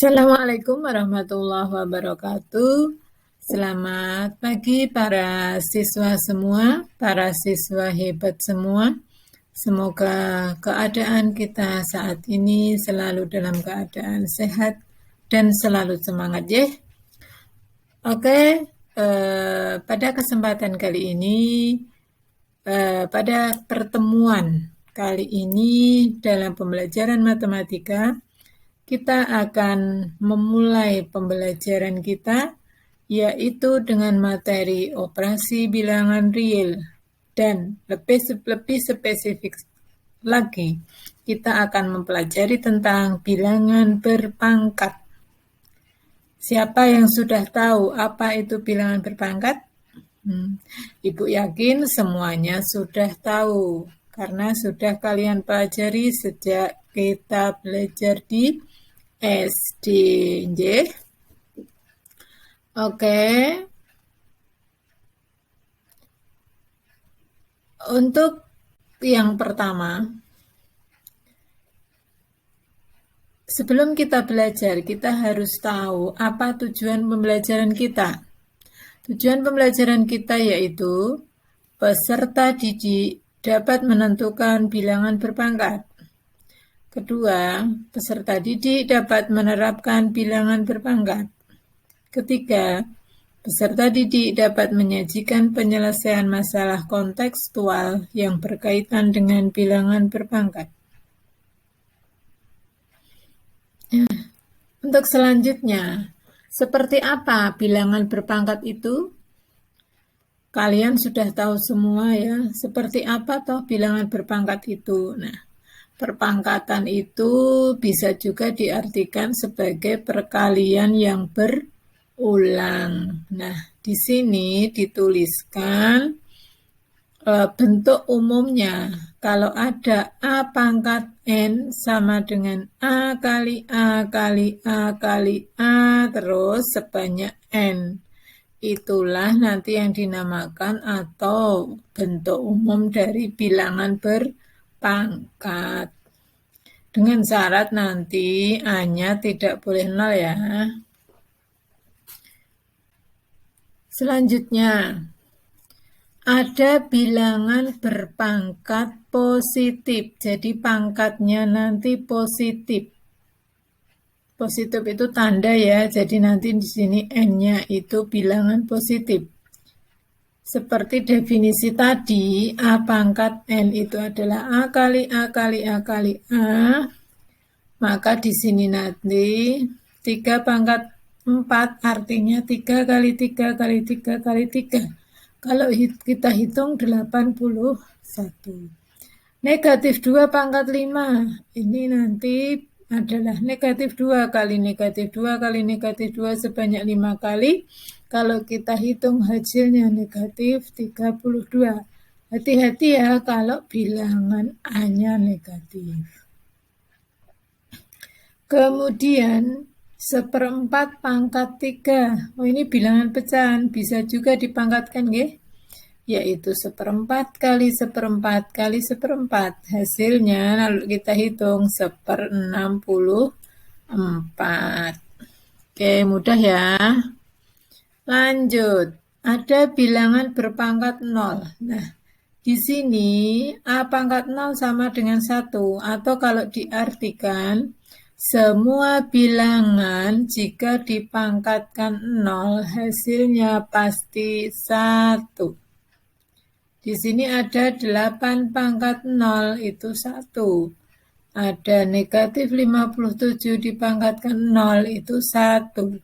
Assalamualaikum warahmatullahi wabarakatuh. Selamat pagi para siswa semua, para siswa hebat semua. Semoga keadaan kita saat ini selalu dalam keadaan sehat dan selalu semangat ya. Oke, pada kesempatan kali ini, pada pertemuan kali ini dalam pembelajaran matematika, kita akan memulai pembelajaran kita, yaitu dengan materi operasi bilangan real. Dan lebih spesifik lagi, kita akan mempelajari tentang bilangan berpangkat. Siapa yang sudah tahu apa itu bilangan berpangkat? Ibu yakin semuanya sudah tahu, karena sudah kalian pelajari sejak kita belajar di SD, nggih. Oke. Untuk yang pertama, sebelum kita belajar, kita harus tahu apa tujuan pembelajaran kita. Tujuan pembelajaran kita yaitu peserta didik dapat menentukan bilangan berpangkat. Kedua, peserta didik dapat menerapkan bilangan berpangkat. Ketiga, peserta didik dapat menyajikan penyelesaian masalah kontekstual yang berkaitan dengan bilangan berpangkat. Untuk selanjutnya, seperti apa bilangan berpangkat itu? Kalian sudah tahu semua ya, seperti apa toh bilangan berpangkat itu. Nah, perpangkatan itu bisa juga diartikan sebagai perkalian yang berulang. Nah, di sini dituliskan bentuk umumnya. Kalau ada A pangkat N sama dengan A kali A kali A kali A terus sebanyak N. Itulah nanti yang dinamakan atau bentuk umum dari bilangan berpangkat. Dengan syarat nanti A-nya tidak boleh 0 ya. Selanjutnya, ada bilangan berpangkat positif. Jadi pangkatnya nanti positif. Positif itu tanda ya. Jadi nanti di sini N-nya itu bilangan positif. Seperti definisi tadi, A pangkat N itu adalah A kali A kali A kali A. Maka di sini nanti 3 pangkat 4 artinya 3 kali 3 kali 3 kali 3. Kalau kita hitung 81. Negatif 2 pangkat 5. Ini nanti adalah negatif 2 kali negatif 2 kali negatif 2 sebanyak 5 kali. Kalau kita hitung hasilnya negatif 32. Hati-hati ya kalau bilangan A-nya negatif. Kemudian 1/4 pangkat 3. Oh, ini bilangan pecahan, bisa juga dipangkatkan nggih? Yaitu 1/4 kali 1/4 kali 1/4. Hasilnya lalu kita hitung 1/64. Oke, mudah ya. Lanjut, ada bilangan berpangkat 0. Nah, di sini A pangkat 0 sama dengan 1, atau kalau diartikan semua bilangan jika dipangkatkan 0 hasilnya pasti 1. Di sini ada 8 pangkat 0 itu 1. Ada negatif 57 dipangkatkan 0 itu 1.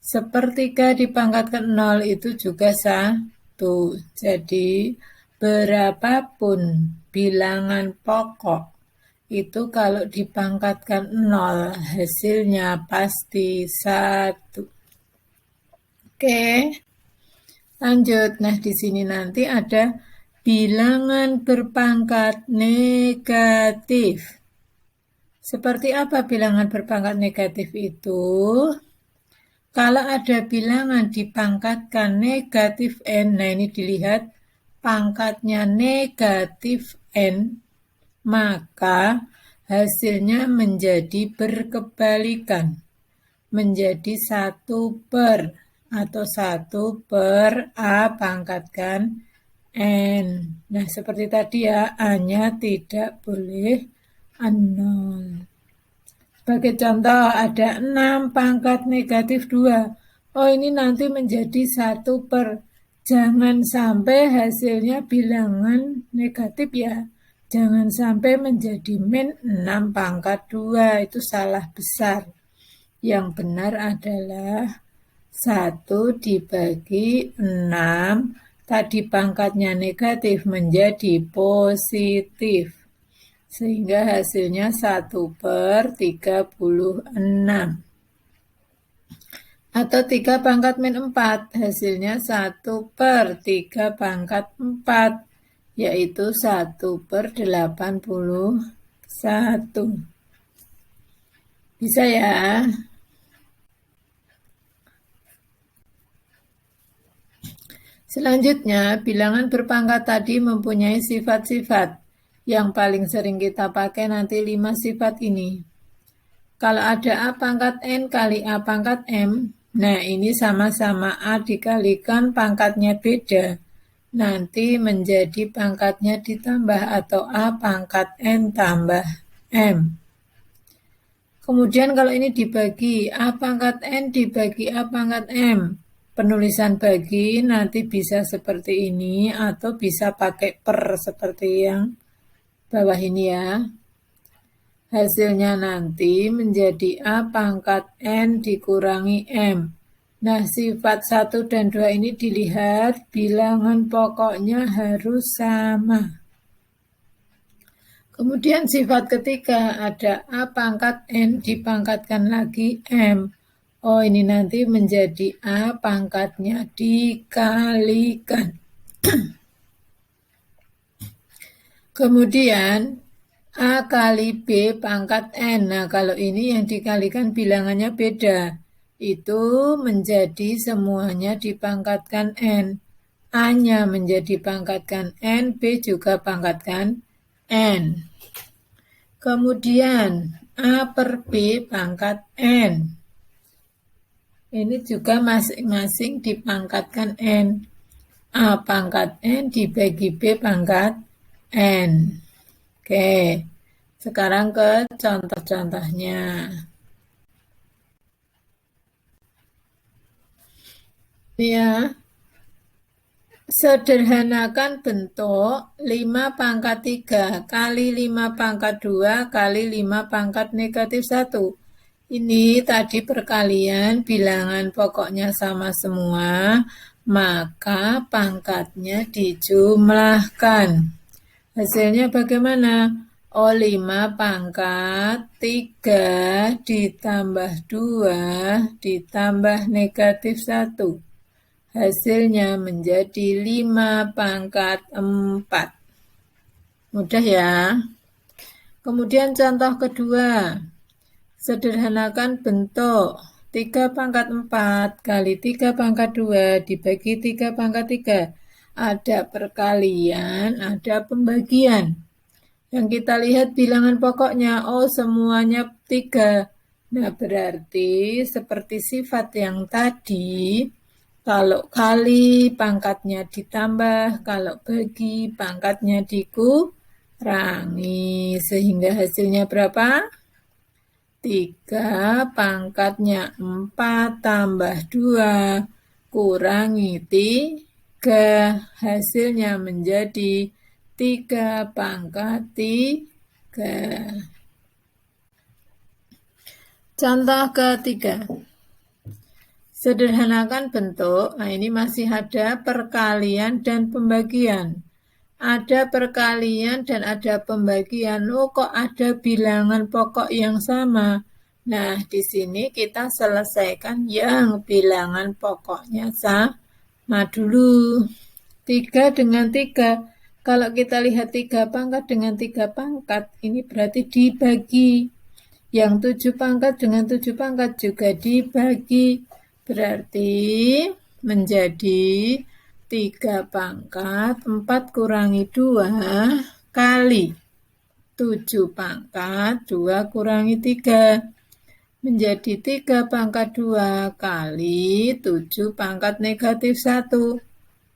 Sepertiga dipangkatkan 0 itu juga 1. Jadi berapapun bilangan pokok itu kalau dipangkatkan 0 hasilnya pasti 1. Oke. Lanjut. Nah, di sini nanti ada bilangan berpangkat negatif. Seperti apa bilangan berpangkat negatif itu? Kalau ada bilangan dipangkatkan negatif N, nah ini dilihat pangkatnya negatif N, maka hasilnya menjadi berkebalikan. menjadi 1/, atau 1/, A pangkatkan N. Nah, seperti tadi ya, A-nya tidak boleh 0. Sebagai contoh, ada 6 pangkat negatif 2. Oh, ini nanti menjadi 1/. Jangan sampai hasilnya bilangan negatif ya. Jangan sampai menjadi min 6 pangkat 2. Itu salah besar. Yang benar adalah 1 dibagi 6. Tadi pangkatnya negatif menjadi positif. Sehingga hasilnya 1/36. Atau 3 pangkat min 4, hasilnya 1/3/4, yaitu 1/81. Bisa ya? Selanjutnya, bilangan berpangkat tadi mempunyai sifat-sifat. Yang paling sering kita pakai nanti 5 sifat ini. Kalau ada A pangkat N kali A pangkat M, nah ini sama-sama A dikalikan pangkatnya beda. Nanti menjadi pangkatnya ditambah atau A pangkat N tambah M. Kemudian kalau ini dibagi, A pangkat N dibagi A pangkat M. Penulisan bagi nanti bisa seperti ini atau bisa pakai per seperti yang bawah ini ya. Hasilnya nanti menjadi A pangkat N dikurangi M. Nah, sifat 1 dan 2 ini dilihat bilangan pokoknya harus sama. Kemudian sifat ketiga ada A pangkat N dipangkatkan lagi M. Oh, ini nanti menjadi A pangkatnya dikalikan. Kemudian A kali B pangkat N. Nah, kalau ini yang dikalikan bilangannya beda. Itu menjadi semuanya dipangkatkan N. A-nya menjadi pangkatkan N, B juga pangkatkan N. Kemudian A per B pangkat N. Ini juga masing-masing dipangkatkan N. A pangkat N dibagi B pangkat N. Oke, sekarang ke contoh-contohnya. Ya, sederhanakan bentuk 5 pangkat 3 kali 5 pangkat 2 kali 5 pangkat negatif 1. Ini tadi perkalian bilangan pokoknya sama semua, maka pangkatnya dijumlahkan. Hasilnya bagaimana? Oh, 5 pangkat 3 ditambah 2 ditambah negatif 1. Hasilnya menjadi 5 pangkat 4. Mudah ya. Kemudian contoh kedua. Sederhanakan bentuk 3 pangkat 4 kali 3 pangkat 2 dibagi 3 pangkat 3. Ada perkalian, ada pembagian. Yang kita lihat bilangan pokoknya, oh semuanya 3. Nah, berarti seperti sifat yang tadi, kalau kali pangkatnya ditambah, kalau bagi pangkatnya dikurangi. Sehingga hasilnya berapa? 3 pangkatnya 4 tambah 2 kurangi 3. Hasilnya menjadi 3 pangkat 3. Contoh ketiga. Sederhanakan bentuk. Nah, ini masih ada perkalian dan pembagian. Ada perkalian dan ada pembagian. Oh, kok ada bilangan pokok yang sama? Nah, di sini kita selesaikan yang bilangan pokoknya sama dulu. 3 dengan 3. Kalau kita lihat 3 pangkat dengan 3 pangkat, ini berarti dibagi. Yang 7 pangkat dengan 7 pangkat juga dibagi. Berarti menjadi 3 pangkat 4 kurangi 2 kali 7 pangkat 2 kurangi 3. menjadi 3 pangkat 2 kali 7 pangkat negatif 1.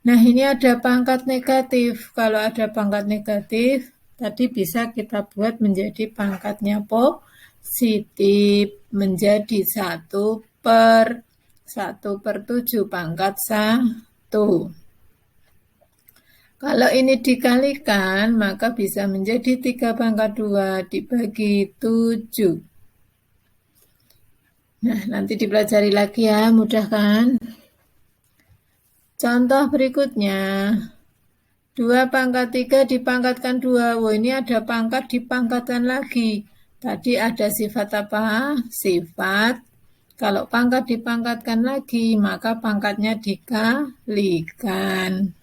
Nah, ini ada pangkat negatif. Kalau ada pangkat negatif, tadi bisa kita buat menjadi pangkatnya positif. Menjadi 1/7 pangkat 1. Kalau ini dikalikan, maka bisa menjadi 3 pangkat 2 dibagi 7. Nah, nanti dipelajari lagi ya, mudah kan? Contoh berikutnya, 2 pangkat 3 dipangkatkan 2. Wah, ini ada pangkat dipangkatkan lagi. Tadi ada sifat apa? Sifat. Kalau pangkat dipangkatkan lagi, maka pangkatnya dikalikan.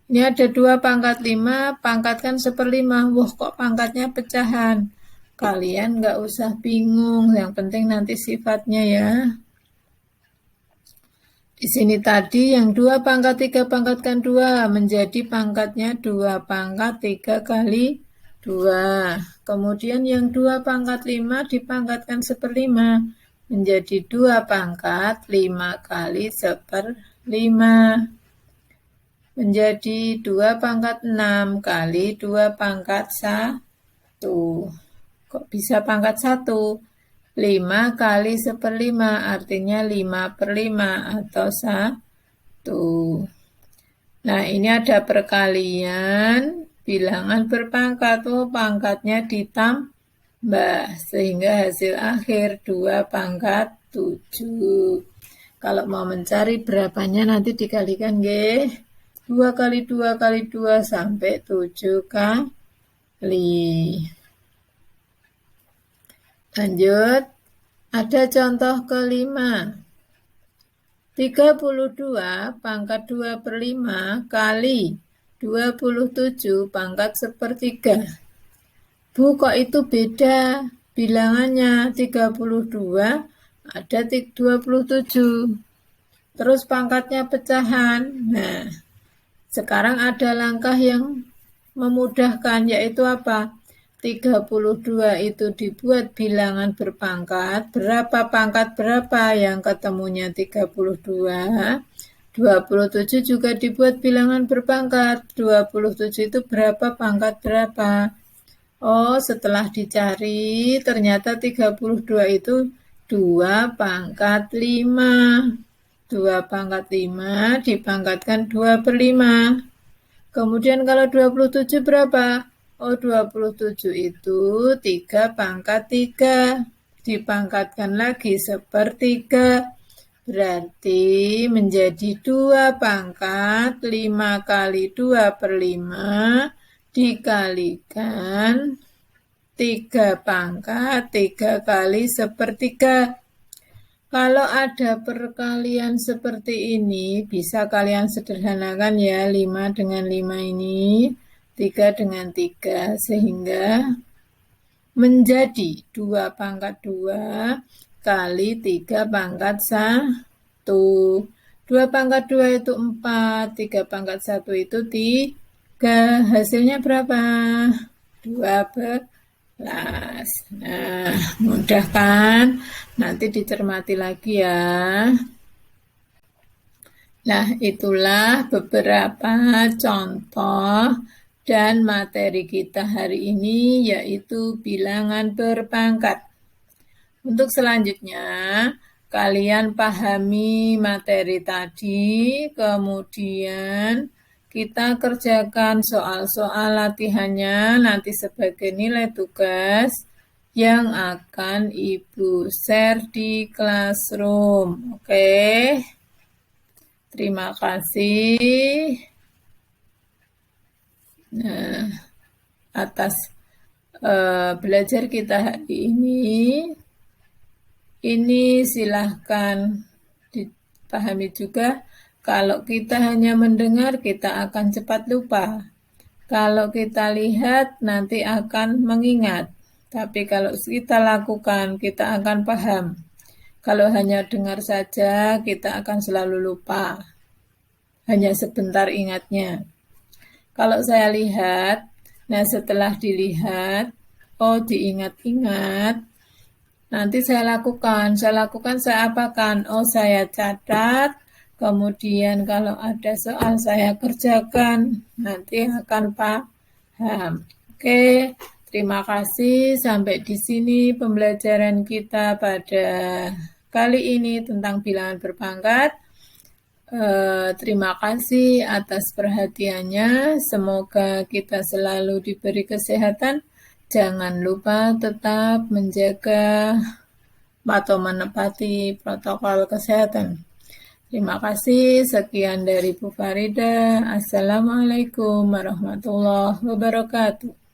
Ini ada 2 pangkat 5, pangkatkan 1/5. Wah, kok pangkatnya pecahan? Kalian nggak usah bingung, yang penting nanti sifatnya ya. Di sini tadi yang 2 pangkat 3 pangkatkan 2 menjadi pangkatnya 2 pangkat 3 kali 2. Kemudian yang 2 pangkat 5 dipangkatkan 1/5 menjadi 2 pangkat 5 kali 1/5. Menjadi 2 pangkat 6 kali 2 pangkat 1. Kok bisa pangkat 1? 5 kali 1/5 artinya 5/5 atau 1. Nah, ini ada perkalian bilangan berpangkat. Oh, pangkatnya ditambah sehingga hasil akhir 2 pangkat 7. Kalau mau mencari berapanya nanti dikalikan nggih. 2 kali 2 kali 2 sampai 7 kali. Lanjut, ada contoh kelima. 32 pangkat 2/5 kali 27 pangkat 1/3. Bu, kok itu beda bilangannya? 32 ada 27. Terus pangkatnya pecahan. Nah, sekarang ada langkah yang memudahkan, yaitu apa? 32 itu dibuat bilangan berpangkat, berapa pangkat berapa yang ketemunya 32. 27 juga dibuat bilangan berpangkat, 27 itu berapa pangkat berapa. Oh, setelah dicari ternyata 32 itu 2 pangkat 5. 2 pangkat 5 dipangkatkan 2/5. Kemudian kalau 27 berapa? Oh, 27 itu 3 pangkat 3. Dipangkatkan lagi 1/3. Berarti menjadi 2 pangkat 5 kali 2/5 dikalikan 3 pangkat 3 kali 1/3. Kalau ada perkalian seperti ini, bisa kalian sederhanakan ya, 5 dengan 5 ini. 3 dengan 3 sehingga menjadi 2 pangkat 2 kali 3 pangkat 1. 2 pangkat 2 itu 4, 3 pangkat 1 itu 3. Hasilnya berapa? 12. Nah, mudah kan? Nanti dicermati lagi ya. Nah, itulah beberapa contoh dan materi kita hari ini, yaitu bilangan berpangkat. Untuk selanjutnya, kalian pahami materi tadi, kemudian kita kerjakan soal-soal latihannya nanti sebagai nilai tugas yang akan Ibu share di Classroom. Oke, terima kasih. Nah, atas belajar kita hari ini silahkan dipahami juga. Kalau kita hanya mendengar, kita akan cepat lupa. Kalau kita lihat, nanti akan mengingat. Tapi kalau kita lakukan, kita akan paham. Kalau hanya dengar saja, kita akan selalu lupa. Hanya sebentar ingatnya. Kalau saya lihat, nah setelah dilihat, oh diingat-ingat, Nanti saya lakukan, saya apakan? Oh, saya catat, kemudian kalau ada soal saya kerjakan, nanti akan paham. Oke, terima kasih. Sampai di sini pembelajaran kita pada kali ini tentang bilangan berpangkat. Terima kasih atas perhatiannya. Semoga kita selalu diberi kesehatan. Jangan lupa tetap menjaga atau menepati protokol kesehatan. Terima kasih. Sekian dari Bu Farida. Assalamualaikum warahmatullahi wabarakatuh.